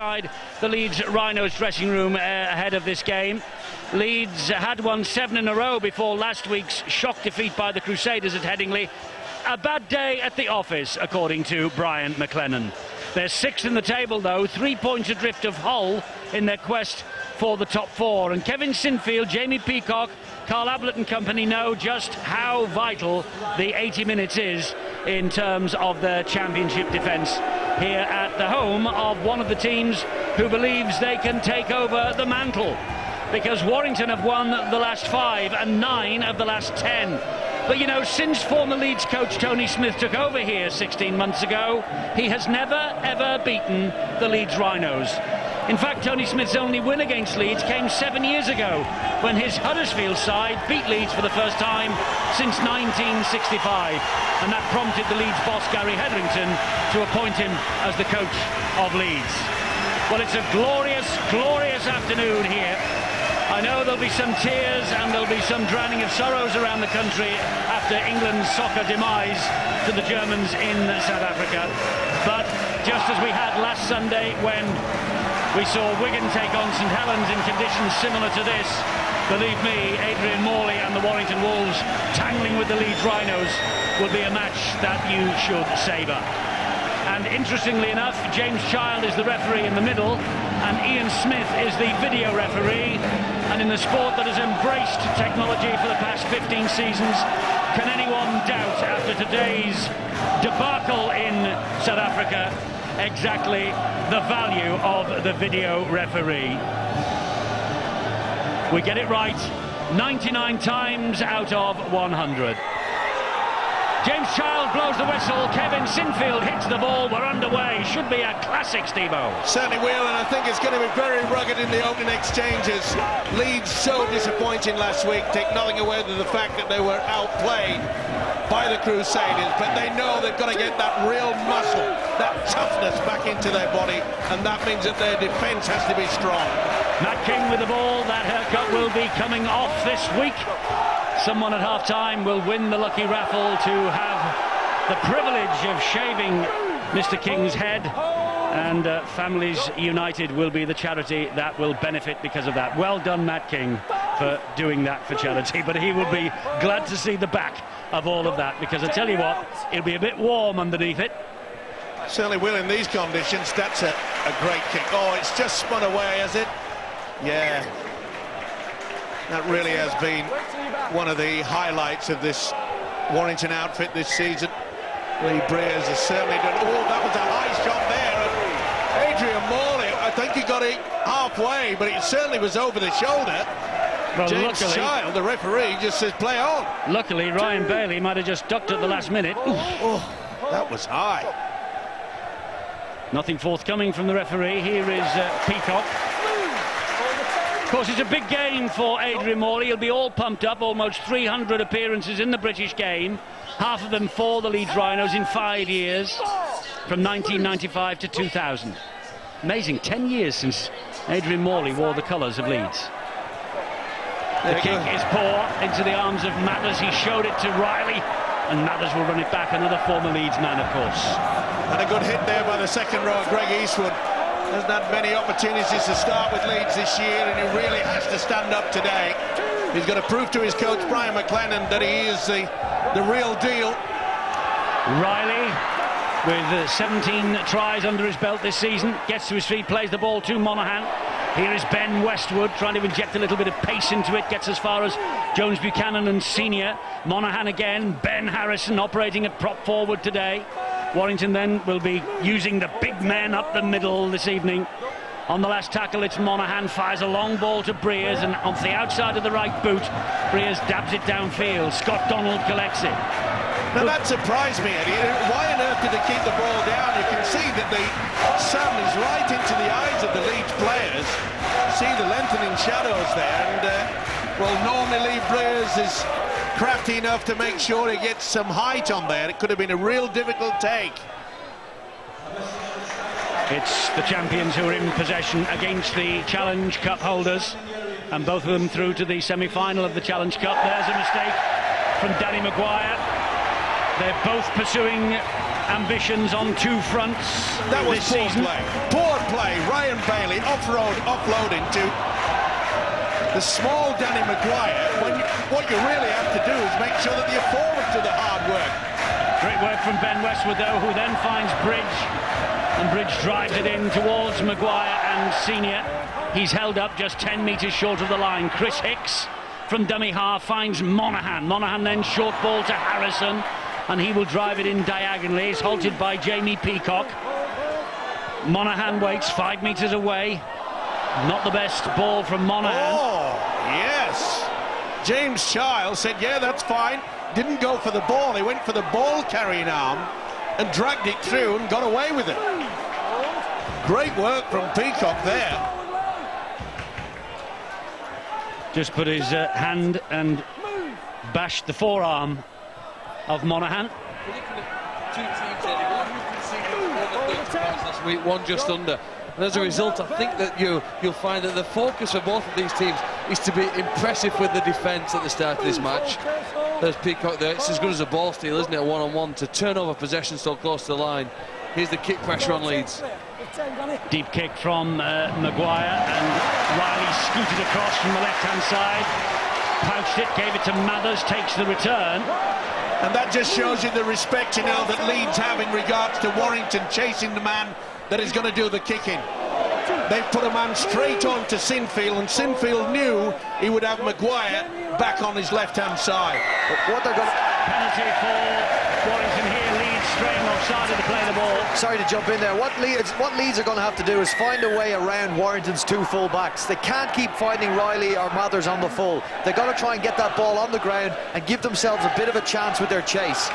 Inside the Leeds Rhinos dressing room ahead of this game. Leeds had won 7 in a row before last week's shock defeat by the Crusaders at Headingley. A bad day at the office, according to Brian McLennan. They're 6th in the table, though, 3 points adrift of Hull in their quest for the top 4. And Kevin Sinfield, Jamie Peacock, Carl Ablett and company know just how vital the 80 minutes is in terms of their championship defence here at the home of one of the teams who believes they can take over the mantle, because Warrington have won the last 5 and 9 of the last 10. But you know, since former Leeds coach Tony Smith took over here 16 months ago, he has never ever beaten the Leeds Rhinos. In fact, Tony Smith's only win against Leeds came 7 years ago when his Huddersfield side beat Leeds for the first time since 1965, and that prompted the Leeds boss Gary Hetherington to appoint him as the coach of Leeds. Well, it's a glorious, glorious afternoon here. I know there'll be some tears and there'll be some drowning of sorrows around the country after England's soccer demise to the Germans in South Africa. But just as we had last Sunday when we saw Wigan take on St Helens in conditions similar to this, believe me, Adrian Morley and the Warrington Wolves tangling with the Leeds Rhinos will be a match that you should savour. And interestingly enough, James Child is the referee in the middle, and Ian Smith is the video referee. And in the sport that has embraced technology for the past 15 seasons, can anyone doubt after today's debacle in South Africa exactly the value of the video referee? We get it right 99 times out of 100. James Child blows the whistle, Kevin Sinfield hits the ball, we're underway. Should be a classic, Steve-O. Certainly will, and I think it's going to be very rugged in the opening exchanges. Leeds so disappointing last week, take nothing away from the fact that they were outplayed by the Crusaders, but they know they've got to get that real muscle, that toughness back into their body, and that means that their defence has to be strong. Matt King with the ball, that haircut will be coming off this week. Someone at half-time will win the lucky raffle to have the privilege of shaving Mr. King's head, and Families United will be the charity that will benefit because of that. Well done, Matt King, for doing that for charity, but he will be glad to see the back of all of that, because I tell you what, it'll be a bit warm underneath it. Certainly will in these conditions. That's a great kick. Oh, it's just spun away, has it? Yeah. That really has been one of the highlights of this Warrington outfit this season. Lee Breers has certainly done. Oh, that was a high shot there. Adrian Morley, I think he got it halfway, but it certainly was over the shoulder. Well, James luckily, Child, the referee, just says play on. Luckily, Ryan Bailey might have just ducked at the last minute. Oh, that was high. Nothing forthcoming from the referee. Here is Peacock. Of course, it's a big game for Adrian Morley. He'll be all pumped up, almost 300 appearances in the British game, half of them for the Leeds Rhinos in 5 years, from 1995 to 2000. Amazing, 10 years since Adrian Morley wore the colours of Leeds. The kick is poor into the arms of Mathers. He showed it to Riley, and Mathers will run it back, another former Leeds man, of course. And a good hit there by the second row, Greg Eastwood. Hasn't had many opportunities to start with Leeds this year, and he really has to stand up today. He's got to prove to his coach Brian McLennan that he is the real deal. Riley, with 17 tries under his belt this season, gets to his feet, plays the ball to Monaghan. Here is Ben Westwood trying to inject a little bit of pace into it, gets as far as Jones Buchanan and Senior. Monaghan again, Ben Harrison operating at prop forward today. Warrington then will be using the big men up the middle this evening. On the last tackle, it's Monaghan, fires a long ball to Breers, and off the outside of the right boot, Breers dabs it downfield. Scott Donald collects it. Now that surprised me, Eddie. Why on earth did they keep the ball down? You can see that the sun is right into the eyes of the Leeds players. See the lengthening shadows there, and well, normally Lee Breers is crafty enough to make sure he gets some height on there. It could have been a real difficult take. It's the champions who are in possession against the Challenge Cup holders, and both of them through to the semi-final of the Challenge Cup. There's a mistake from Danny Maguire. They're both pursuing ambitions on two fronts. That was this poor season. play. Poor play. Ryan Riley offloading to the small Danny Maguire, when what you really have to do is make sure that you're forward to the hard work. Great work from Ben Westwood, though, who then finds Bridge, and Bridge drives it in towards Maguire and Senior. He's held up just 10 metres short of the line. Chris Hicks from dummy half finds Monaghan. Monaghan then short ball to Harrison, and he will drive it in diagonally. He's halted by Jamie Peacock. Monaghan waits 5 metres away. Not the best ball from Monaghan. Oh, yes. James Child said, yeah, that's fine. Didn't go for the ball. He went for the ball-carrying arm and dragged it through and got away with it. Great work from Peacock there. Just put his hand and bashed the forearm of Monaghan. Two teams, Eddie. One you can see over 30 points last week, one just under. And as a result, I think that you'll find that the focus for both of these teams is to be impressive with the defence at the start of this match. There's Peacock there. It's as good as a ball steal, isn't it? One-on-one to turn over possession so close to the line. Here's the kick pressure on Leeds. Deep kick from Maguire, and Riley scooted across from the left-hand side. Pouched it, gave it to Mathers, takes the return. And that just shows you the respect, you know, that Leeds have in regards to Warrington chasing the man that is going to do the kicking. They've put a man straight on to Sinfield, and Sinfield knew he would have Maguire back on his left-hand side. But what they're going to... Penalty for Warrington here. Leeds straying offside to play the ball. Sorry to jump in there. What Leeds are going to have to do is find a way around Warrington's two full-backs. They can't keep finding Riley or Mathers on the full. They've got to try and get that ball on the ground and give themselves a bit of a chance with their chase.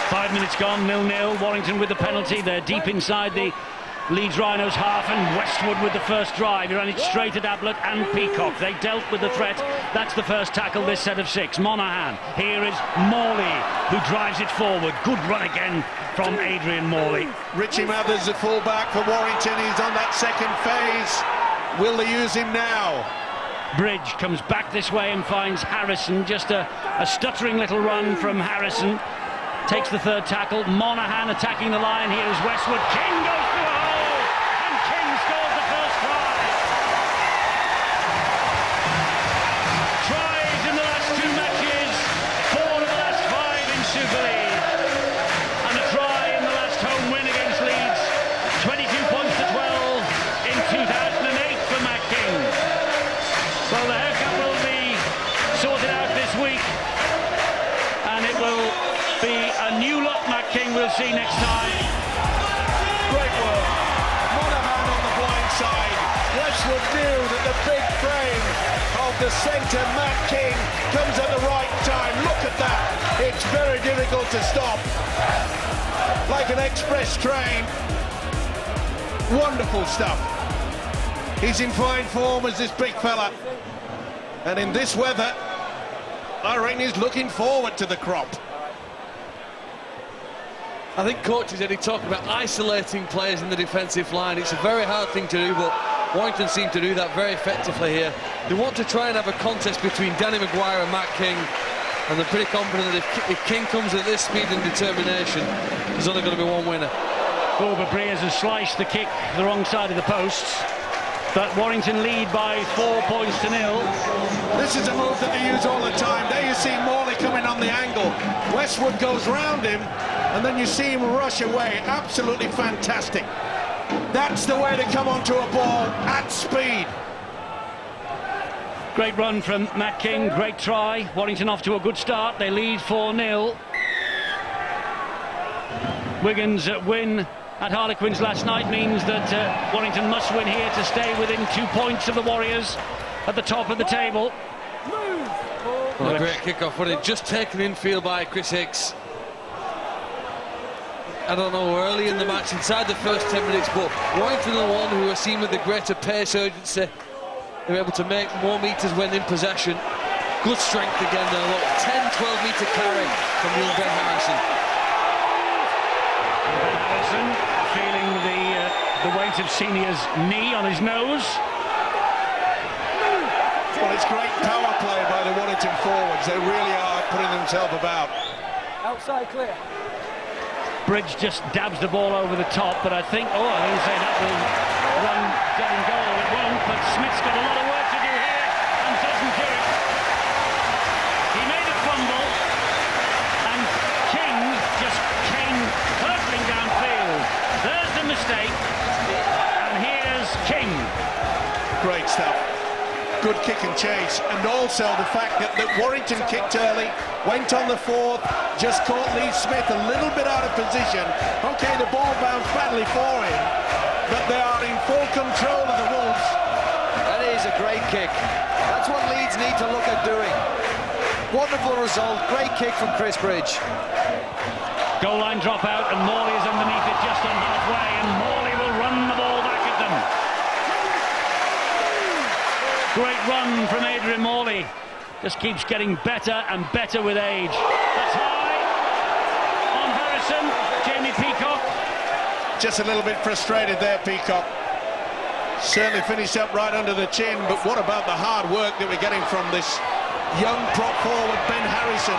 5 minutes gone, 0-0. Warrington with the penalty. They're deep inside the Leeds Rhinos half, and Westwood with the first drive. He ran it straight at Ablett and Peacock. They dealt with the threat. That's the first tackle this set of 6. Monaghan. Here is Morley, who drives it forward. Good run again from Adrian Morley. Richie Mathers, the full-back for Warrington. He's on that second phase. Will they use him now? Bridge comes back this way and finds Harrison. Just a stuttering little run from Harrison. Takes the third tackle. Monaghan attacking the line. Here is Westwood. King goes through a hole, and King scores the first try. Tries in the last 2 matches, 4 of the last 5 in Super League, and a try in the last home win against Leeds. 22 points to 12 in 2008 for Matt King. Well, the haircut will be sorted out this week, and it will be a new lot Matt King will see next time. Great work. Monaghan on the blind side. Westwood knew that the big frame of the centre, Matt King, comes at the right time. Look at that. It's very difficult to stop. Like an express train. Wonderful stuff. He's in fine form as this big fella. And in this weather, I reckon he's looking forward to the crop. I think coaches, Eddie, talk about isolating players in the defensive line. It's a very hard thing to do, but Warrington seem to do that very effectively here. They want to try and have a contest between Danny Maguire and Matt King, and they're pretty confident that if King comes at this speed and determination, there's only going to be one winner. Oh, but Breers has sliced the kick the wrong side of the posts. But Warrington lead by 4 points to 0. This is a move that they use all the time. There you see Morley coming on the angle. Westwood goes round him, and then you see him rush away. Absolutely fantastic. That's the way to come onto a ball at speed. Great run from Matt King, great try. Warrington off to a good start. They lead 4-0. Wigan's win at Harlequins last night means that Warrington must win here to stay within 2 points of the Warriors at the top of the table. Well, a great kick-off, wasn't it? Just taken infield by Chris Hicks. I don't know, early in the match, inside the first 10 minutes, but Warrington are the one who are seen with the greater pace, urgency. They were able to make more metres when in possession. Good strength again though, look, 10-12 metre carry from young Ben Harrison. Ben Harrison feeling the weight of Senior's knee on his nose. Well, it's great power play by the Warrington forwards. They really are putting themselves about. Outside clear. Bridge just dabs the ball over the top, but I think I didn't say that will run dead and goal. It won't, but Smith's got a lot of work to do here and doesn't do it. He made a fumble, and King just came hurtling downfield. There's the mistake, and here's King. Great stuff. Good kick and chase, and also the fact that Warrington kicked early, went on the fourth, just caught Lee Smith a little bit out of position. Okay, the ball bounced badly for him, but they are in full control of the Wolves. That is a great kick. That's what Leeds need to look at doing. Wonderful result, great kick from Chris Bridge. Goal line drop out, and Morley is underneath it just on halfway, and Morley will run the ball back at them. Great run from Adrian Morley. Just keeps getting better and better with age. That's high on Harrison. Jamie Peacock. Just a little bit frustrated there, Peacock. Certainly finished up right under the chin, but what about the hard work that we're getting from this young prop forward, Ben Harrison?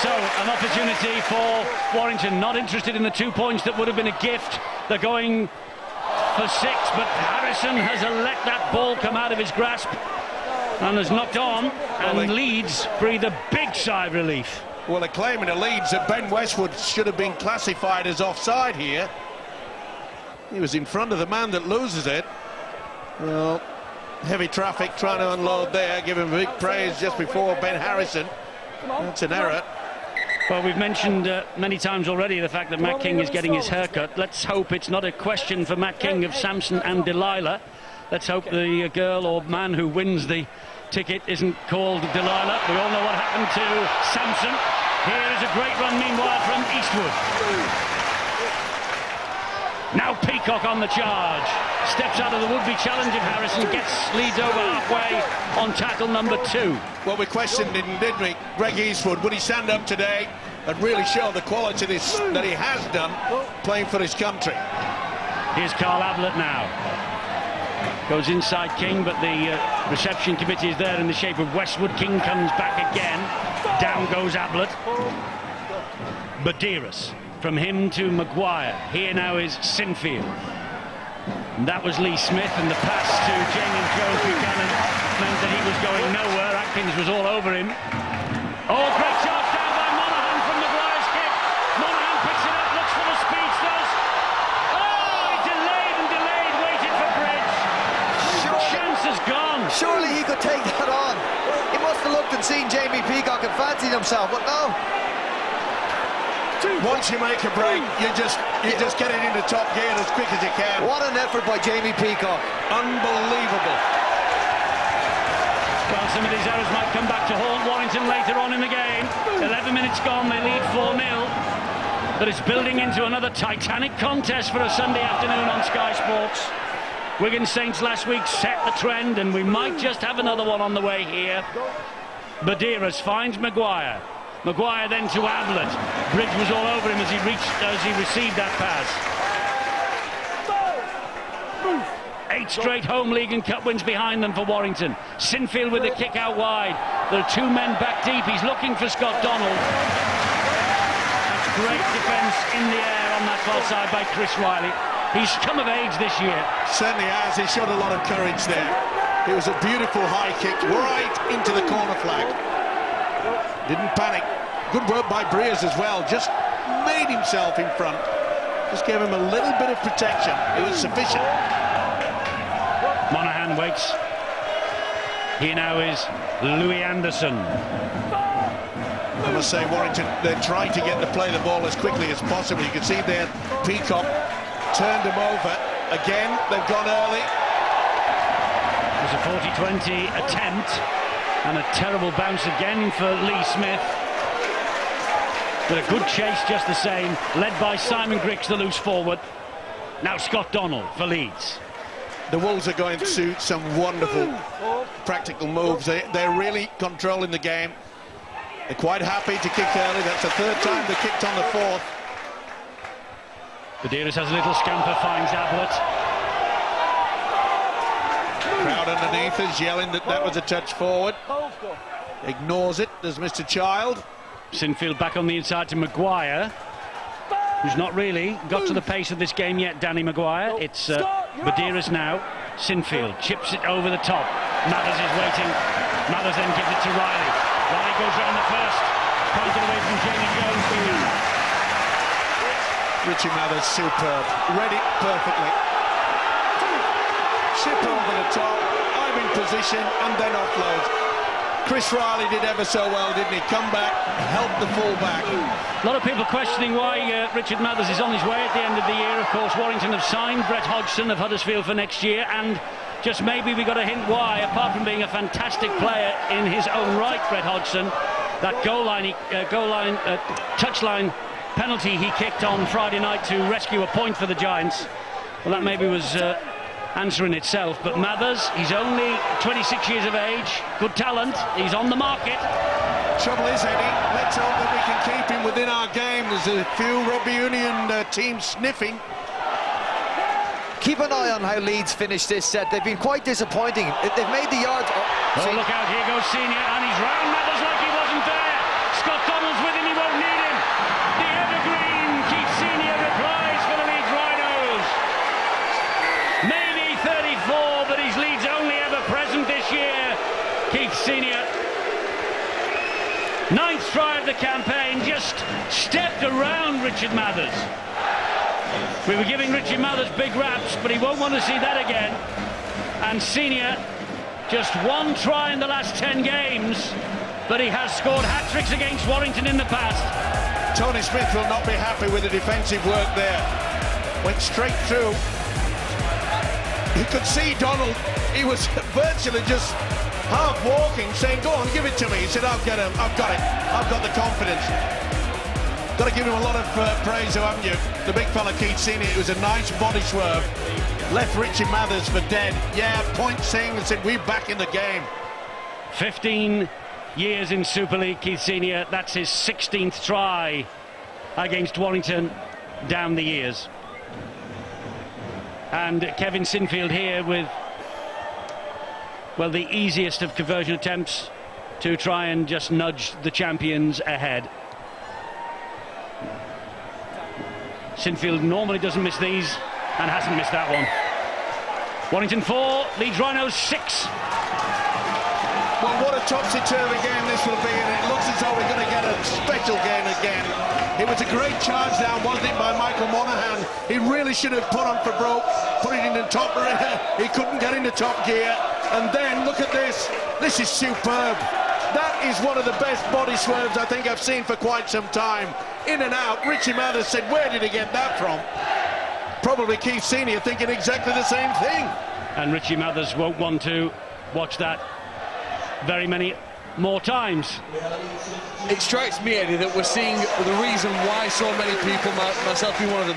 So, an opportunity for Warrington, not interested in the 2 points that would have been a gift. They're going for 6, but Harrison has let that ball come out of his grasp and has knocked on, and Leeds breathe a big sigh of relief. Well, they're claiming to Leeds that Ben Westwood should have been classified as offside here. He was in front of the man that loses it. Well, heavy traffic trying to unload there, give him big praise just before Ben Harrison. That's an error. Well, we've mentioned many times already the fact that Matt King is getting his haircut. Let's hope it's not a question for Matt King of Samson and Delilah. Let's hope the girl or man who wins the ticket isn't called Delilah. We all know what happened to Samson. Here is a great run, meanwhile, from Eastwood. Now Peacock on the charge. Steps out of the would-be challenge of Harrison, gets Leeds over halfway on tackle number 2. Well, we questioned him, didn't we? Greg Eastwood, would he stand up today and really show the quality that he has done playing for his country? Here's Carl Ablett now. Goes inside King, but the reception committee is there in the shape of Westwood. King comes back again. Down goes Ablett. Badiris. From him to Maguire. Here now is Sinfield. And that was Lee Smith, and the pass to James Jones Buchanan meant that he was going nowhere. Atkins was all over him. Oh, great charge down by Monaghan from Maguire's kick. Monaghan picks it up, looks for the speedsters. Oh, he delayed and delayed, waited for Bridge. Chance is gone. Surely he could take that on. He must have looked and seen Jamie Peacock and fancied himself, but no. Once you make a break, you just get it into top gear as quick as you can. What an effort by Jamie Peacock. Unbelievable. Well, some of these errors might come back to haunt Warrington later on in the game. 11 minutes gone, they lead 4-0. But it's building into another titanic contest for a Sunday afternoon on Sky Sports. Wigan Saints last week set the trend, and we might just have another one on the way here. Badiris finds Maguire. Maguire then to Ablett. Bridge was all over him as he received that pass. 8 straight home league and cup wins behind them for Warrington. Sinfield with the kick out wide. There are 2 men back deep. He's looking for Scott Donald. That's great defence in the air on that far side by Chris Riley. He's come of age this year. Certainly has. He showed a lot of courage there. It was a beautiful high kick right into the corner flag. Didn't panic. Good work by Breers as well. Just made himself in front. Just gave him a little bit of protection. It was sufficient. Monaghan waits. Here now is Louis Anderson. I must say, Warrington, they're trying to play the ball as quickly as possible. You can see there, Peacock turned him over. Again, they've gone early. It was a 40-20 attempt. And a terrible bounce again for Lee Smith. But a good chase just the same, led by Simon Griggs, the loose forward. Now Scott Donald for Leeds. The Wolves are going to some wonderful practical moves. They're really controlling the game. They're quite happy to kick early. That's the 3rd time they kicked on the 4th. Badiris has a little scamper, finds Ablett. Crowd underneath us yelling that was a touch forward. Ignores it, there's Mr. Child. Sinfield back on the inside to Maguire, who's not really got to the pace of this game yet, Danny Maguire. It's Badiras now. Sinfield chips it over the top. Mathers is waiting. Mathers then gives it to Riley. Riley goes round the first. Pointed away from Jamie Jones. Richie Mathers, superb. Read it perfectly. Chip over the top. I'm in position and then offloads. Chris Riley did ever so well, didn't he? Come back, help the full-back. A lot of people questioning why Richard Mathers is on his way at the end of the year. Of course, Warrington have signed Brett Hodgson of Huddersfield for next year, and just maybe we got a hint why, apart from being a fantastic player in his own right, Brett Hodgson, that touchline penalty he kicked on Friday night to rescue a point for the Giants. Well, that maybe was answer in itself, but Mathers, he's only 26 years of age, good talent, he's on the market. Trouble is, Eddie, let's hope that we can keep him within our game. There's a few rugby union teams sniffing. Keep an eye on how Leeds finished this set. They've been quite disappointing. They've made the yards. Oh, look out, here goes Senior, and he's round Mathers like he wasn't there. Scott Donald's with him, he won't need him. The evergreen Keith Senior replies for the Leeds Rhinos. Maybe 34, but he's Leeds' only ever present this year. Keith Senior. 9th try of the campaign, just stepped around Richard Mathers. We were giving Richard Mathers big raps, but he won't want to see that again. And Senior, just one try in the last 10 games, but he has scored hat-tricks against Warrington in the past. Tony Smith will not be happy with the defensive work there. Went straight through. You could see Donald, he was virtually just half walking, saying, go on, give it to me. He said, I'll get him, I've got it, I've got the confidence. Got to give him a lot of praise, haven't you? The big fella Keith Senior, it was a nice body swerve. Left Richie Mathers for dead. Yeah, point saying and said, we're back in the game. 15 years in Super League, Keith Senior. That's his 16th try against Warrington down the years. And Kevin Sinfield here with, well, the easiest of conversion attempts to try and just nudge the champions ahead. Sinfield normally doesn't miss these and hasn't missed that one. Warrington 4, Leeds Rhinos 6. Well, what a topsy-turvy game this will be, and it looks as though we're going to get a special game again. It was a great charge down, wasn't it, by Michael Monaghan. He really should have put on for broke, put it in the top rear. He couldn't get into top gear. And then, look at this. This is superb. That is one of the best body swerves I think I've seen for quite some time. In and out. Richie Mathers said, where did he get that from? Probably Keith Senior thinking exactly the same thing. And Richie Mathers won't want to watch that very many more times. It strikes me, Eddie, that we're seeing the reason why so many people, myself being one of them,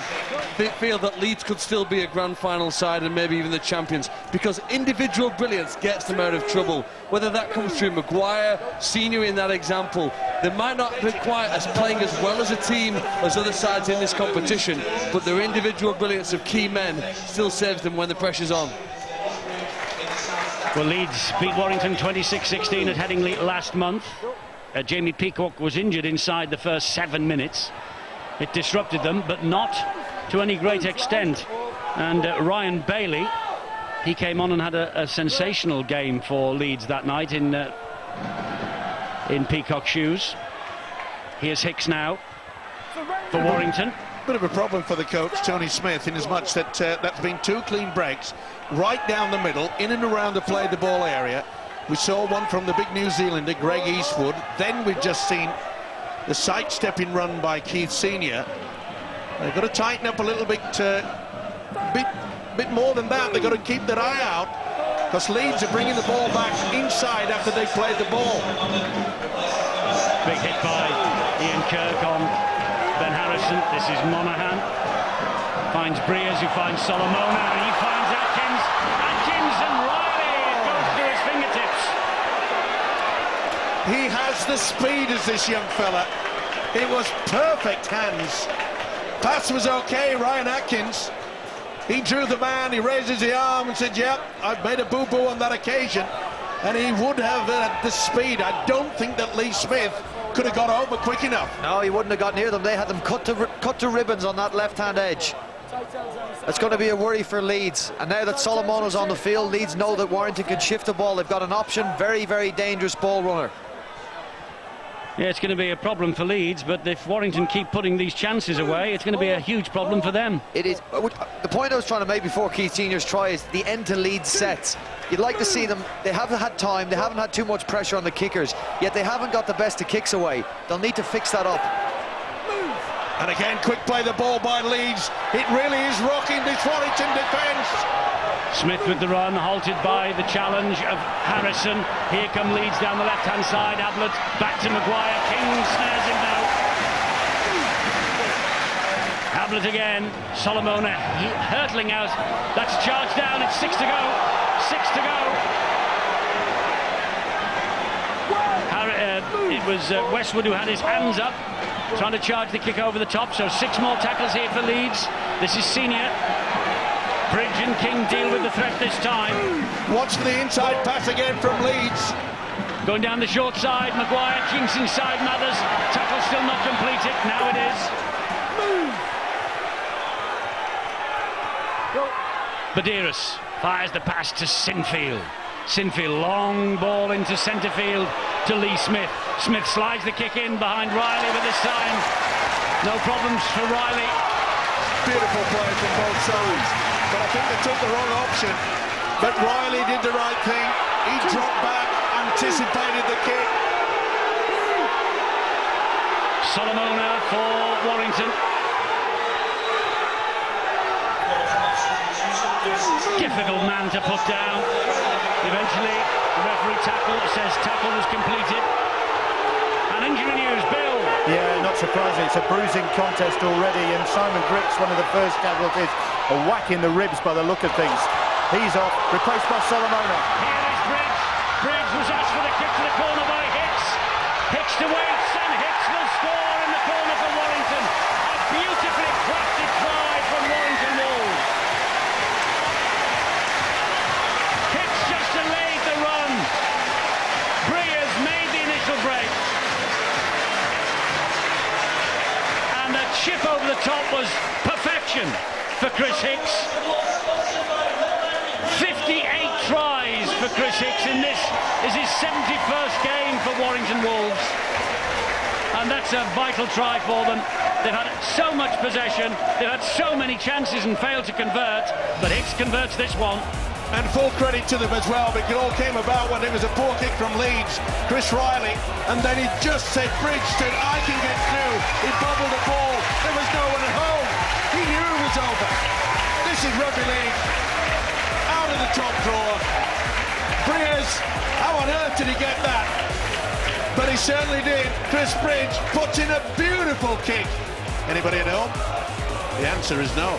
feel that Leeds could still be a grand final side and maybe even the champions, because individual brilliance gets them out of trouble. Whether that comes through Maguire, Senior in that example, they might not be quite as playing as well as a team as other sides in this competition, but their individual brilliance of key men still saves them when the pressure's on. Well, Leeds beat Warrington 26-16 at Headingley last month. Jamie Peacock was injured inside the first 7 minutes. It disrupted them, but not to any great extent. And Ryan Bailey, he came on and had a sensational game for Leeds that night in Peacock's shoes. Here's Hicks now for Warrington. Bit of a problem for the coach, Tony Smith, in as much that that's been 2 clean breaks right down the middle, in and around the play the ball area. We saw one from the big New Zealander, Greg Eastwood. Then we've just seen the sidestepping run by Keith Senior. They've got to tighten up a little bit more than that. They've got to keep their eye out, because Leeds are bringing the ball back inside after they've played the ball. Big hit by Ian Kirk on Ben Harrison. This is Monaghan. Finds Breers, who finds Solomona, and he finds Atkins. Atkins and Riley, it goes through his fingertips. He has the speed as this young fella. It was perfect hands. Pass was okay, Ryan Atkins. He drew the man, he raises the arm and said, yep, I've made a boo-boo on that occasion. and he would have the speed. I don't think that Lee Smith could have got over quick enough. No, he wouldn't have got near them. They had them cut to ribbons on that left-hand edge. It's going to be a worry for Leeds. And now that Solomono's on the field, Leeds know that Warrington can shift the ball. They've got an option. Very, very dangerous ball runner. Yeah, it's going to be a problem for Leeds, but if Warrington keep putting these chances away, it's going to be a huge problem for them. It is. The point I was trying to make before Keith Senior's try is the end to Leeds sets. You'd like to see them. They haven't had time. They haven't had too much pressure on the kickers, yet they haven't got the best of kicks away. They'll need to fix that up. And again, quick play the ball by Leeds. It really is rocking this Warrington defence. Smith with the run, halted by the challenge of Harrison. Here come Leeds down the left-hand side. Ablett back to Maguire. King snares him now. Ablett again. Solomona hurtling out. That's charged down. It's 6 to go. 6 to go. It was Westwood who had his hands up, trying to charge the kick over the top. So 6 more tackles here for Leeds. This is Senior. Bridge and King deal with the threat this time. Watch the inside pass again from Leeds. Going down the short side, Maguire kinks inside Mathers. Tackle still not completed. Now it is. Badiris fires the pass to Sinfield. Sinfield, long ball into centre field to Lee Smith. Smith slides the kick in behind Riley, but this time no problems for Riley. Beautiful play from both sides. But I think they took the wrong option. But Riley did the right thing. He dropped back, anticipated the kick. Solomona for Warrington. Difficult man to put down. Eventually, the referee says tackle was completed. And injury news, Bill. Yeah, not surprising. It's a bruising contest already, and Simon Grix, one of the first casualties, a whack in the ribs by the look of things. He's off, replaced by Solomona. Here is Bridge. Bridge was asked for the kick to the corner by Hicks. Hicks to Waits, and Hicks will score in the corner for Warrington. A beautifully crafted try from Warrington Wolves. Hicks just delayed the run. Breers made the initial break. And the chip over the top was perfection for Chris Hicks. 58 tries for Chris Hicks, and this is his 71st game for Warrington Wolves. And that's a vital try for them. They've had so much possession, they've had so many chances and failed to convert, but Hicks converts this one. And full credit to them as well, because it all came about when it was a poor kick from Leeds, Chris Riley, and then he just said, Bridge said, I can get through. He bobbled the ball, there was no one at home. He knew it was over. This is rugby league. Out of the top drawer. Breers, how on earth did he get that? But he certainly did. Chris Bridge puts in a beautiful kick. Anybody at home? The answer is no.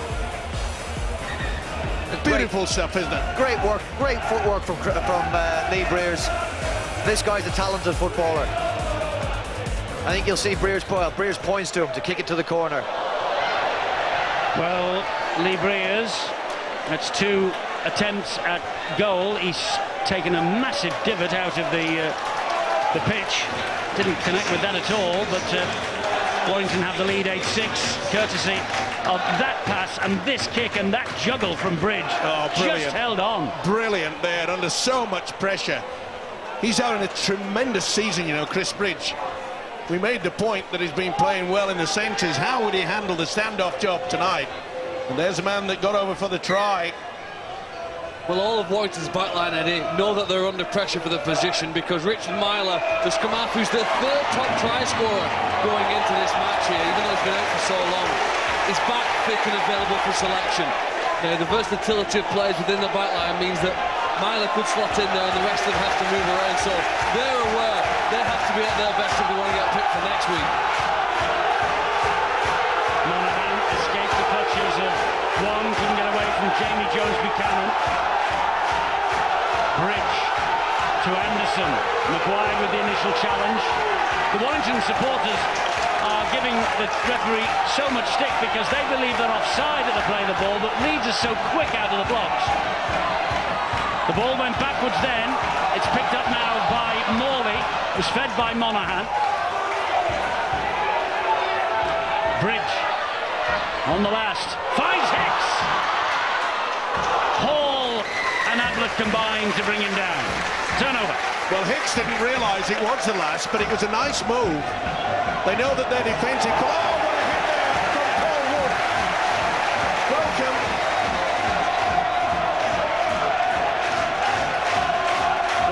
Beautiful stuff, isn't it? Great work, great footwork from Lee Breers. This guy's a talented footballer. I think you'll see Breers points to him to kick it to the corner. Well, Lee Breers, that's 2 attempts at goal. He's taken a massive divot out of the pitch. Didn't connect with that at all, but Warrington have the lead 8-6, courtesy of that pass and this kick and that juggle from Bridge. Oh, brilliant. Just held on. Brilliant there, under so much pressure. He's having a tremendous season, you know, Chris Bridge. We made the point that he's been playing well in the centres. How would he handle the standoff job tonight? And there's a man that got over for the try. Well, all of Warrington's backline, Eddie, know that they're under pressure for the position, because Richard Myler has come out, who's the 3rd top try scorer going into this match here, even though he's been out for so long. He's back fit and available for selection. Now, the versatility of players within the backline means that Myler could slot in there and the rest of them have to move around, so they're aware they have to be at their best if they want to get picked for next week. Monaghan escaped the clutches of one, couldn't get away from Jamie Jones-Buchanan. Bridge to Anderson. Maguire with the initial challenge. The Warrington supporters are giving the referee so much stick because they believe they're offside at the play of the ball, but Leeds are so quick out of the blocks. The ball went backwards then. It's picked up now by Morley. It was fed by Monaghan. Bridge on the last. Finds Hicks. Hall and Ablett combined to bring him down. Turnover. Well, Hicks didn't realise it was the last, but it was a nice move. They know that they're defensive. Oh, what a hit there from Paul Wood. Welcome.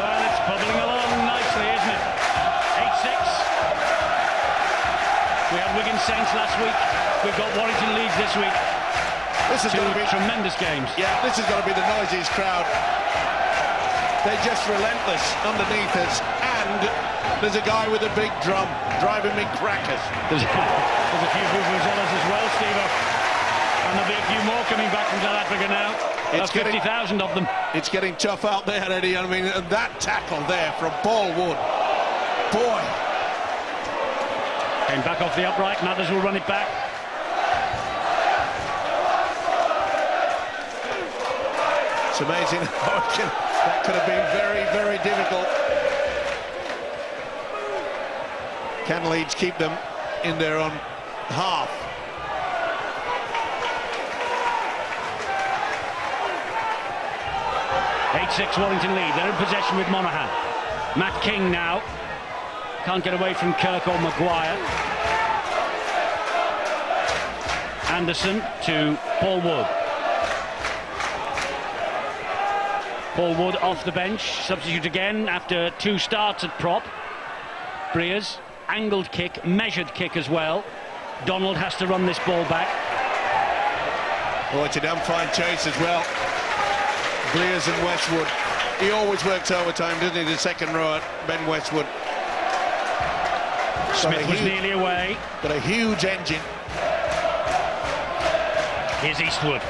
Well, it's bubbling along nicely, isn't it? 8-6. We had Wigan Saints last week. We've got Warrington Leeds this week. This is Two going to be tremendous games. Yeah, this is going to be the noisiest crowd. They're just relentless underneath us, and there's a guy with a big drum driving me crackers. There's a few vuvuzelas as well, Steve. And there'll be a few more coming back from South Africa now. It's 50,000 of them. It's getting tough out there, Eddie. I mean, that tackle there from Paul Wood. Boy. Came back off the upright, and others will run it back. It's amazing. That could have been very, very difficult. Can Leeds keep them in their own half? Warrington lead. They're in possession with Monaghan. Matt King now. Can't get away from Kirk or Maguire. Anderson to Paul Wood. Paul Wood off the bench. Substitute again after 2 starts at prop. Breers. Angled kick, measured kick as well. Donald has to run this ball back. Oh, it's a damn fine chase as well. Breers and Westwood. He always works overtime, doesn't he? The second row at Ben Westwood. Smith was nearly away. Got a huge engine. Here's Eastwood.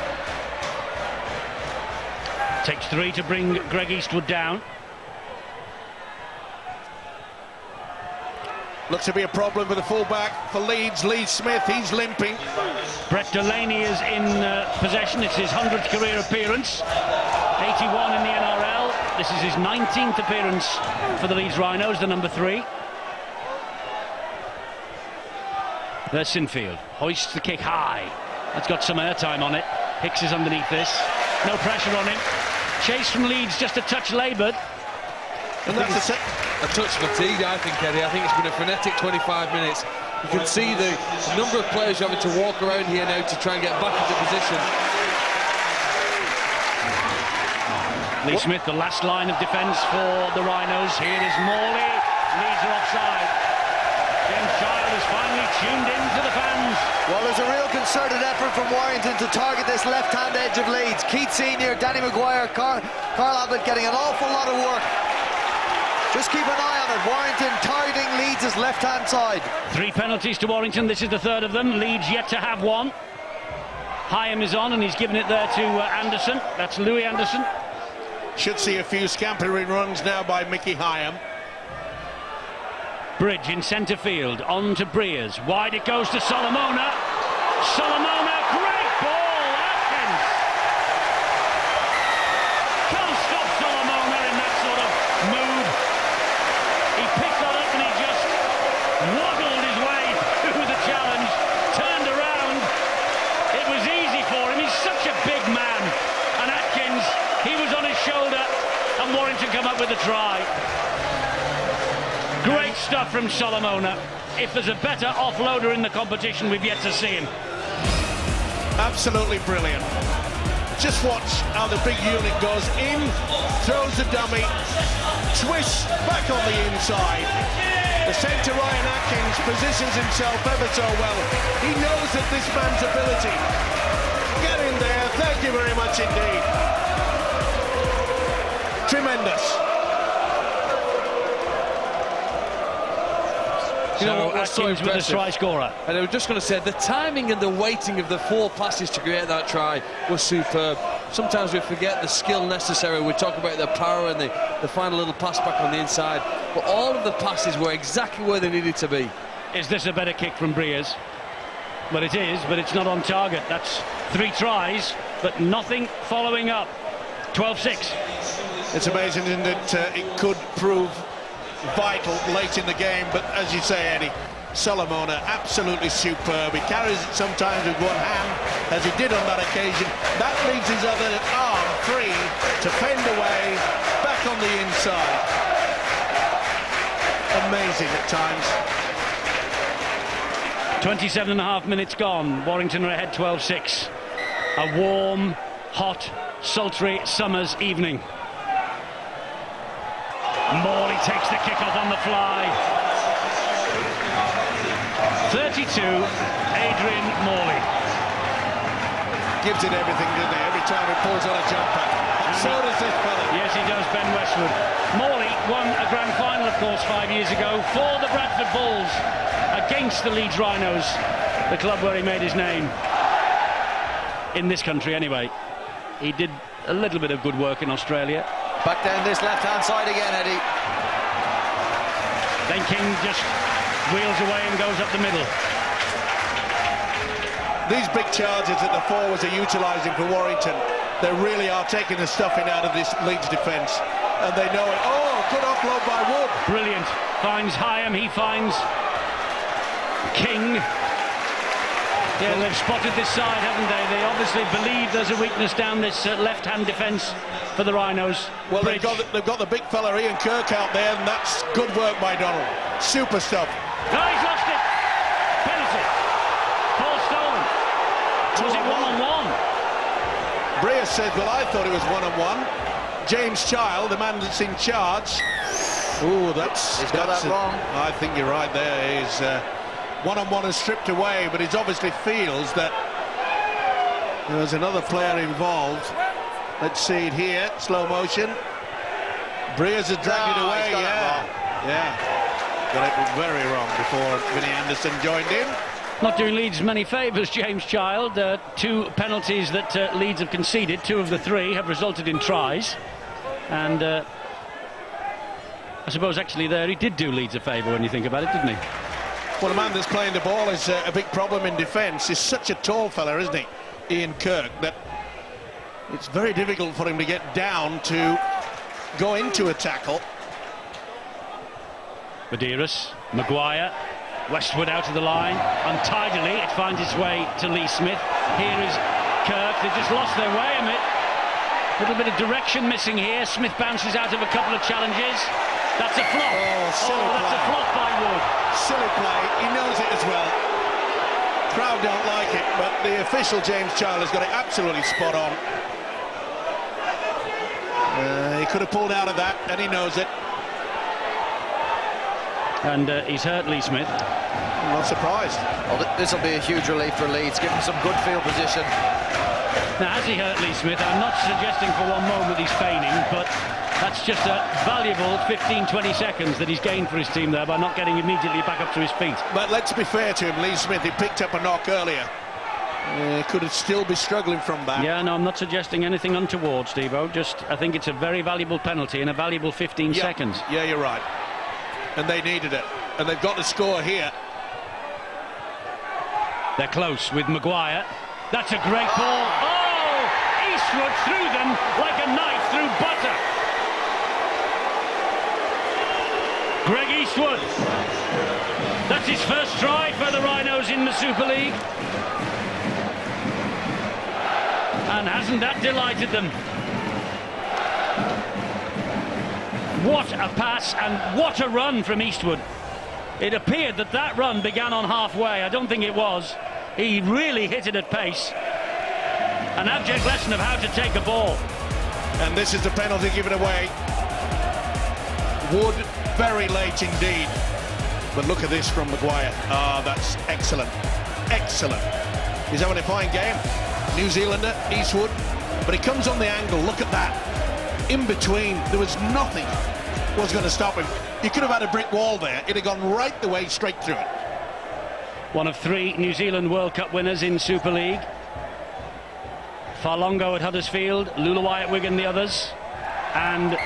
Takes 3 to bring Greg Eastwood down. Looks to be a problem with the fullback for Leeds. Lee Smith, he's limping. Brett Delaney is in possession. It's his 100th career appearance. 81 in the NRL. This is his 19th appearance for the Leeds Rhinos, the number 3. There's Sinfield. Hoists the kick high. That's got some airtime on it. Hicks is underneath this. No pressure on him. Chase from Leeds, just a touch laboured. And that's a touch fatigued, I think, Eddie. I think it's been a frenetic 25 minutes. You can see the number of players having to walk around here now to try and get back into position. Lee Smith, the last line of defence for the Rhinos. Here is Morley. Leeds are offside. James Child is finally tuned in to the fans. Well, there's a real concerted effort from Warrington to target this left-hand edge of Leeds. Keith Senior, Danny Maguire, Carl Ablett getting an awful lot of work. Just keep an eye on it. Warrington targeting Leeds' left-hand side. 3 penalties to Warrington. This is the 3rd of them. Leeds yet to have one. Hyam is on, and he's given it there to Anderson. That's Louis Anderson. Should see a few scampering runs now by Mickey Hyam. Bridge in centre field. On to Breers. Wide it goes to Solomona. Solomona, great ball. Atkins. Can't stop Solomona in that sort of move. He picked that up and he just waddled his way through the challenge. Turned around. It was easy for him. He's such a big man. And Atkins, he was on his shoulder, and Warrington come up with a try. Great stuff from Solomona. If there's a better offloader in the competition, we've yet to see him. Absolutely brilliant. Just watch how the big unit goes in, throws the dummy, twists back on the inside. The centre, Ryan Atkins, positions himself ever so well. He knows that this man's ability. Get in there. Thank you very much indeed. Tremendous. You know what was so Atkins with a impressive? try scorer. And I was just going to say, the timing and the weighting of the 4 passes to create that try was superb. Sometimes we forget the skill necessary. We talk about the power and the final little pass back on the inside. But all of the passes were exactly where they needed to be. Is this a better kick from Breers? Well, it is, but it's not on target. That's 3 tries, but nothing following up. 12-6. It's amazing, isn't it? It could prove vital late in the game, but as you say, Eddie, Solomona absolutely superb. He carries it sometimes with one hand, as he did on that occasion. That leaves his other arm free to fend away, back on the inside. Amazing at times. 27.5 minutes gone. Warrington are ahead 12-6. A warm, hot, sultry summer's evening. Morley takes the kick off on the fly. 32, Adrian Morley. Gives it everything, doesn't he? Every time he pulls on a jumper. And so does this fella. Yes, he does, Ben Westwood. Morley won a grand final, of course, 5 years ago for the Bradford Bulls against the Leeds Rhinos, the club where he made his name. In this country, anyway. He did a little bit of good work in Australia. Back down this left-hand side again, Eddie. Then King just wheels away and goes up the middle. These big charges that the forwards are utilising for Warrington, they really are taking the stuffing out of this Leeds defence. And they know it. Oh, good offload by Wood. Brilliant. Finds Hyam, he finds King. Yeah, they've spotted this side, haven't they? They obviously believe there's a weakness down this left-hand defence for the Rhinos. Well, they've got the big fella Ian Kirk out there, and that's good work by Donald. Super stuff. No, he's lost it. Penalty. Ball stolen. Was it one-on-one? Breer said, well, I thought it was one-on-one. James Child, the man that's in charge. Ooh, He's got that wrong. I think you're right there. He's one-on-one is stripped away, but he obviously feels that there's another player involved. Let's see it here, slow motion. Breers has dragged it away, yeah. Got it very wrong before Vinnie Anderson joined in. Not doing Leeds many favours, James Child. 2 penalties that Leeds have conceded, 2 of the 3 have resulted in tries. And I suppose actually there he did do Leeds a favour when you think about it, didn't he? Well, the man that's playing the ball is a big problem in defence. He's such a tall fella, isn't he, Ian Kirk, that it's very difficult for him to get down to go into a tackle. Medeiros, Maguire, Westwood out of the line. Untidily, it finds its way to Lee Smith. Here is Kirk. They've just lost their way a bit. A little bit of direction missing here. Smith bounces out of a couple of challenges. That's a flop. Oh, that's a flop by Wood. Silly play. He knows it as well. Crowd don't like it, but the official James Child has got it absolutely spot on. He could have pulled out of that, and he knows it. And he's hurt Lee Smith. I'm not surprised. Well, this will be a huge relief for Leeds. Give him some good field position. Now, has he hurt Lee Smith? I'm not suggesting for one moment he's feigning, but that's just a valuable 15-20 seconds that he's gained for his team there by not getting immediately back up to his feet. But let's be fair to him, Lee Smith, he picked up a knock earlier. Could it still be struggling from that? Yeah, no, I'm not suggesting anything untoward, Steve-O. Just, I think it's a very valuable penalty and a valuable 15 seconds. Yeah, you're right. And they needed it. And they've got to score here. They're close with Maguire. That's a great ball. Oh! Eastwood through them like a knife through butter. Greg Eastwood. That's his first try for the Rhinos in the Super League. And hasn't that delighted them? What a pass and what a run from Eastwood. It appeared that that run began on halfway. I don't think it was. He really hit it at pace. An abject lesson of how to take a ball. And this is the penalty given away. Wood very late indeed. But look at this from Maguire. Ah, that's excellent. Excellent. He's having a fine game. New Zealander, Eastwood. But he comes on the angle. Look at that. In between, there was nothing was going to stop him. You could have had a brick wall there. It'd have gone right the way straight through it. One of 3 New Zealand World Cup winners in Super League. Farlongo at Huddersfield, Lulawai at Wigan, the others. And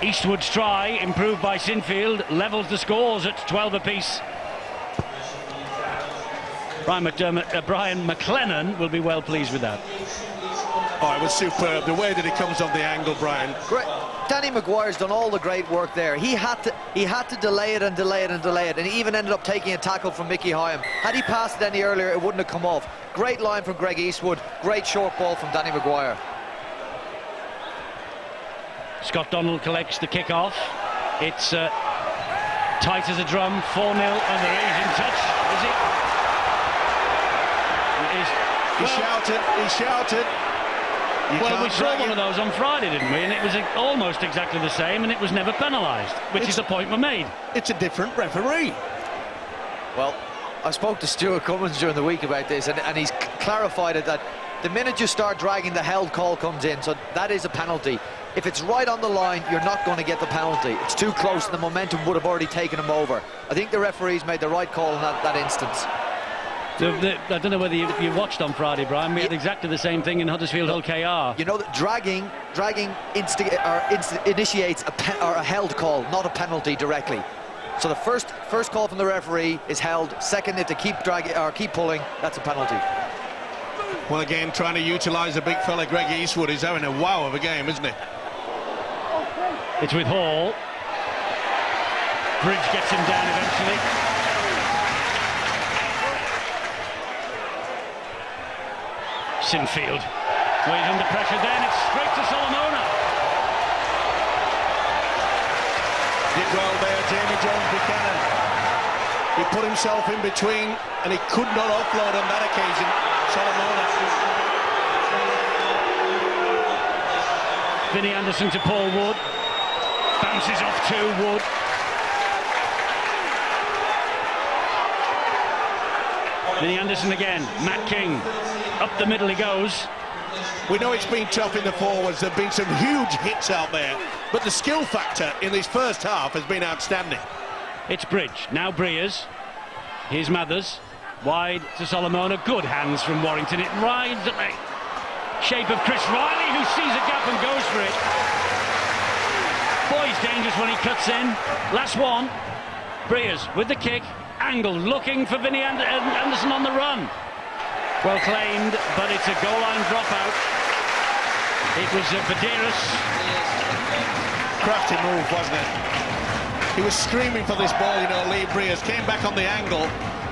Eastwood's try, improved by Sinfield, levels the scores at 12 apiece. Brian McLennan will be well pleased with that. Oh, it was superb. The way that he comes on the angle, Brian. Great. Danny Maguire's done all the great work there. He had to delay it and delay it and delay it, and he even ended up taking a tackle from Mickey Hyam. Had he passed it any earlier, it wouldn't have come off. Great line from Greg Eastwood. Great short ball from Danny Maguire. Scott Donald collects the kick-off. It's tight as a drum, 4-0, and there is in touch, is it? He shouted. Well, we saw one of those on Friday, didn't we? And it was almost exactly the same, and it was never penalised, which is the point we made. It's a different referee. Well, I spoke to Stuart Cummins during the week about this, and he's clarified it that the minute you start dragging, the held call comes in, so that is a penalty. If it's right on the line, you're not going to get the penalty. It's too close, and the momentum would have already taken him over. I think the referees made the right call in that instance. I don't know whether you watched on Friday, Brian. We had exactly the same thing in Huddersfield Hull KR. You know that dragging initiates a held call, not a penalty directly. So the first call from the referee is held. Second, if they keep dragging or keep pulling, that's a penalty. Well, again, trying to utilise the big fella Greg Eastwood. He's having a wow of a game, isn't he? It's with Hall. Bridge gets him down eventually. Sinfield. Well, he's under pressure then. It's straight to Solomona. Did well there, Jamie Jones Buchanan. He put himself in between and he could not offload on that occasion. Solomona. Vinnie Anderson to Paul Wood. Bounces off to Wood. Vinnie Anderson again. Matt King. Up the middle he goes. We know it's been tough in the forwards. There have been some huge hits out there, but the skill factor in this first half has been outstanding. It's Bridge. Now Breers. Here's Mathers. Wide to Solomona. Good hands from Warrington. It rides at the shape of Chris Riley, who sees a gap and goes for it. Boy, he's dangerous when he cuts in. Last one. Breers with the kick. Angled, looking for Vinnie Anderson on the run. Well claimed, but it's a goal line dropout. It was Vidiris. Crafty move, wasn't it? He was screaming for this ball, you know. Lee Breers came back on the angle,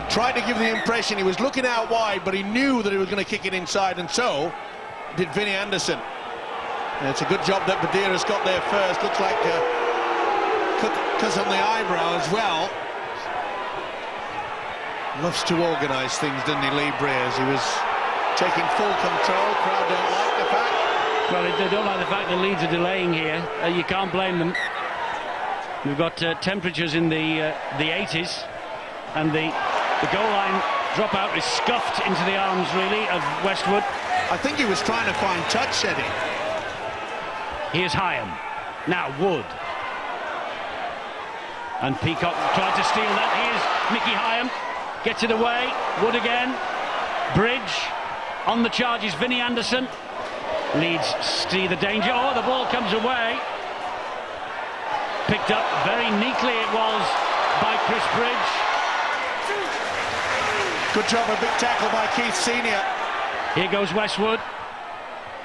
tried to give the impression he was looking out wide, but he knew that he was going to kick it inside, and so did Vinnie Anderson. And it's a good job that Vidiris got there first. Looks like cuts on the eyebrow as well. Loves to organise things, doesn't he, Lee Breers? He was taking full control. Crowd don't like the fact. Well, they don't like the fact the Leeds are delaying here. You can't blame them. We've got temperatures in the 80s, and the goal line dropout is scuffed into the arms, really, of Westwood. I think he was trying to find touch, Eddie. Here's Hyam. Now Wood. And Peacock tried to steal that. Here's Mickey Hyam. Gets it away. Wood again. Bridge. On the charge is Vinnie Anderson. Leeds see the danger. Oh, the ball comes away. Picked up very neatly it was by Chris Bridge. Good job, a big tackle by Keith Senior. Here goes Westwood.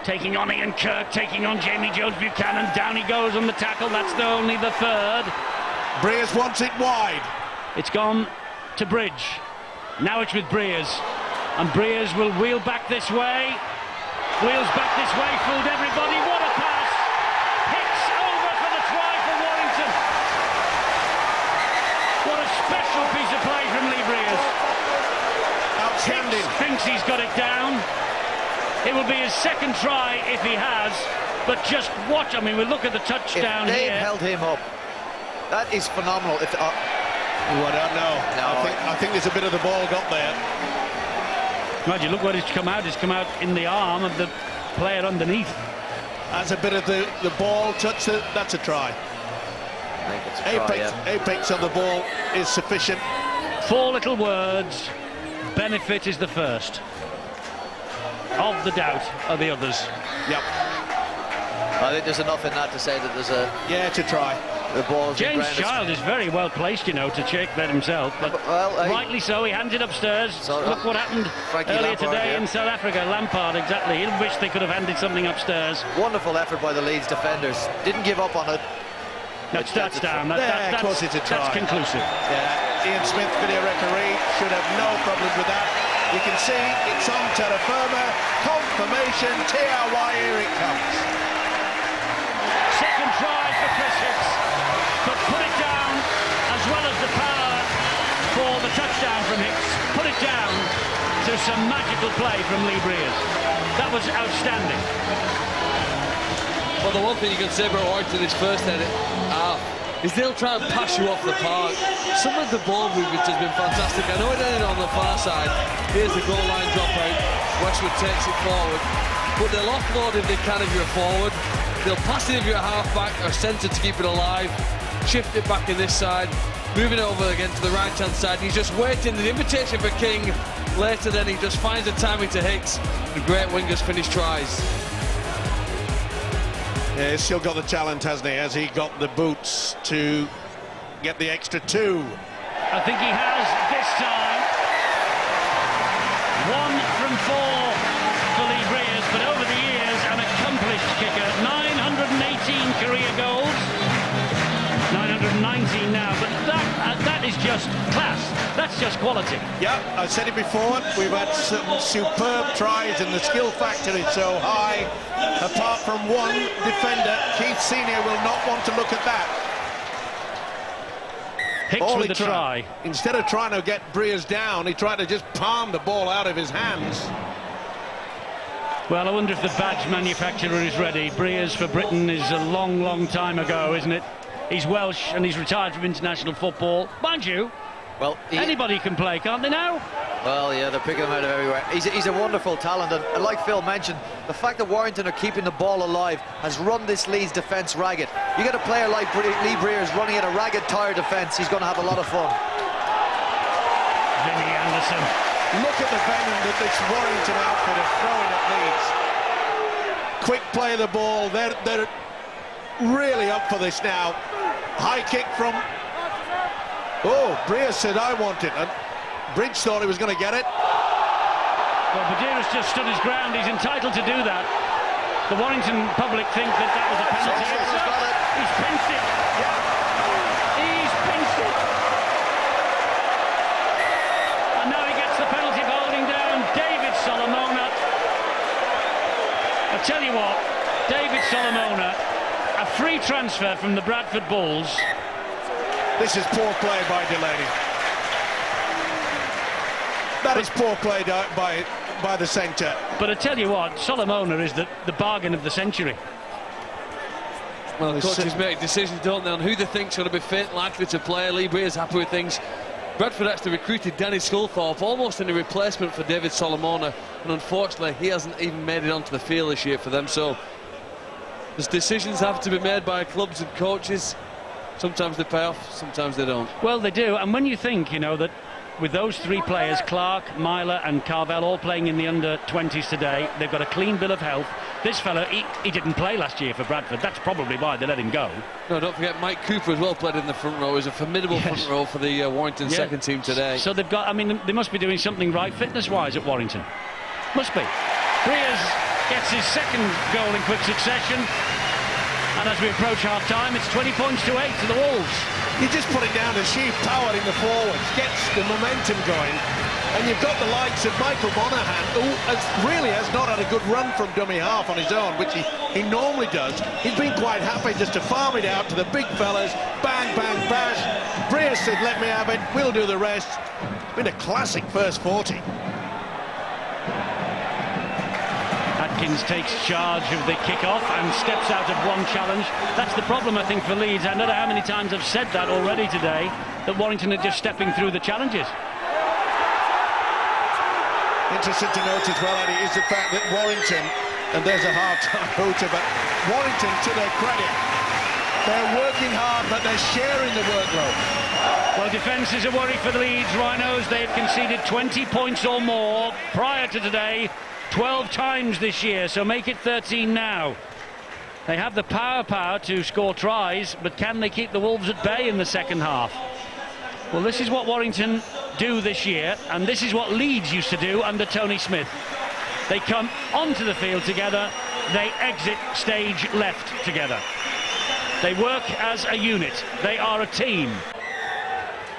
Taking on Ian Kirk, taking on Jamie Jones Buchanan. Down he goes on the tackle. That's only the third. Breers wants it wide. It's gone to Bridge. Now it's with Breers. And Breers will wheel back this way. Wheels back this way, fooled everybody. What a pass! Hits over for the try for Warrington. What a special piece of play from Lee Breers. Outstanding. Thinks he's got it down. It will be his second try if he has. But just watch. I mean, we look at the touchdown if here. They've held him up. That is phenomenal. If I don't know. No, I think there's a bit of the ball got there. Imagine, look what it's come out. It's come out in the arm of the player underneath. That's a bit of the ball touch. That's a try. I think it's a try, Apex of the ball is sufficient. 4 little words. Benefit is the first. Of the doubt are the others. Yep. I think there's enough in that to say that there's a... Yeah, it's a try. the ball's James Child is very well placed, you know, to check that himself, but rightly so. He hands it upstairs. Look what happened earlier today in South Africa. Lampard, exactly. He wished they could have handed something upstairs. Wonderful effort by the Leeds defenders. Didn't give up on it. That's down. Of course it's a try. That's conclusive. Yeah, Ian Smith, video referee, should have no problems with that. You can see it's on terra firma. Confirmation, TRY, here it comes. Second try for Chris Hicks, but put it down, as well as the power for the touchdown from Hicks. Put it down to some magical play from Lee Briers. That was outstanding. Well, the one thing you can say about Warrington in his first edit is they'll try and pass you off the park. Some of the ball movement has been fantastic. I know it ended on the far side. Here's the goal line dropout. Westwood takes it forward. But they'll offload if they can if you're forward. They'll pass it if you're a half-back or centre to keep it alive. Shift it back in this side. Moving over again to the right-hand side. He's just waiting. The invitation for King. Later then he just finds the timing to Hicks. The great wingers finish tries. Yeah, he's still got the talent, hasn't he? Has he got the boots to get the extra two? I think he has this time. 1 from 4 for Lee Briers, but over the years, an accomplished kicker. 918 career goals. 919 now, but that is just class. That's just quality. Yeah, I said it before. We've had some superb tries, and the skill factor is so high. Apart from one defender, Keith Senior will not want to look at that. Hicks with the try. Instead of trying to get Briers down, he tried to just palm the ball out of his hands. Well, I wonder if the badge manufacturer is ready. Briers for Britain is a long, long time ago, isn't it? He's Welsh and he's retired from international football. Mind you, well, anybody can play, can't they now? Well, yeah, they're picking him out of everywhere. He's a wonderful talent, and like Phil mentioned, the fact that Warrington are keeping the ball alive has run this Leeds defence ragged. You get a player like Lee Briers running at a ragged, tired defence, he's going to have a lot of fun. Vinnie Anderson. Look at the venom that this Warrington outfit are throwing at Leeds. Quick play of the ball. They're really up for this now. High kick from... Oh, Briers said, I want it. And Bridge thought he was going to get it. Well, Badira's just stood his ground. He's entitled to do that. The Warrington public think that was a penalty. He's pinched it. He's pinched it. And now he gets the penalty for holding down David Solomona. I tell you what, David Solomona, a free transfer from the Bradford Bulls. This is poor play by Delaney. That is poor play by the centre. But I tell you what, Solomona is the bargain of the century. Well, the coaches make decisions, don't they, on who they think's going to be fit, likely to play. Lee Briers happy with things. Bradford actually recruited Danny Sculthorpe almost in a replacement for David Solomona, and unfortunately he hasn't even made it onto the field this year for them. So there's decisions have to be made by clubs and coaches. Sometimes they pay off, sometimes they don't. Well, they do, and when you think, you know, that with those three players, Clark, Myler and Carvel, all playing in the under-20s today, they've got a clean bill of health. This fellow, he didn't play last year for Bradford. That's probably why they let him go. No, don't forget Mike Cooper as well played in the front row. He was a formidable front row for the Warrington second team today. So they've got, I mean, they must be doing something right fitness-wise at Warrington. Must be. Briers gets his second goal in quick succession. And as we approach half-time, it's 20 points to 8 to the Wolves. You just put it down to sheer power in the forwards, gets the momentum going, and you've got the likes of Michael Monaghan, who really has not had a good run from dummy half on his own, which he normally does. He's been quite happy just to farm it out to the big fellas, bang, bang, bash. Briers said, let me have it, we'll do the rest. It's been a classic first 40. Atkins takes charge of the kick-off and steps out of one challenge. That's the problem, I think, for Leeds. I don't know how many times I've said that already today, that Warrington are just stepping through the challenges. Interesting to note as well, Eddie, is the fact that Warrington, and there's a half-time hooter, but Warrington, to their credit, they're working hard, but they're sharing the workload. Well, defence is a worry for the Leeds Rhinos. They've conceded 20 points or more prior to today. 12 times this year, so make it 13 now. They have the power to score tries, but can they keep the Wolves at bay in the second half? Well, this is what Warrington do this year, and this is what Leeds used to do under Tony Smith. They come onto the field together, they exit stage left together. They work as a unit, they are a team.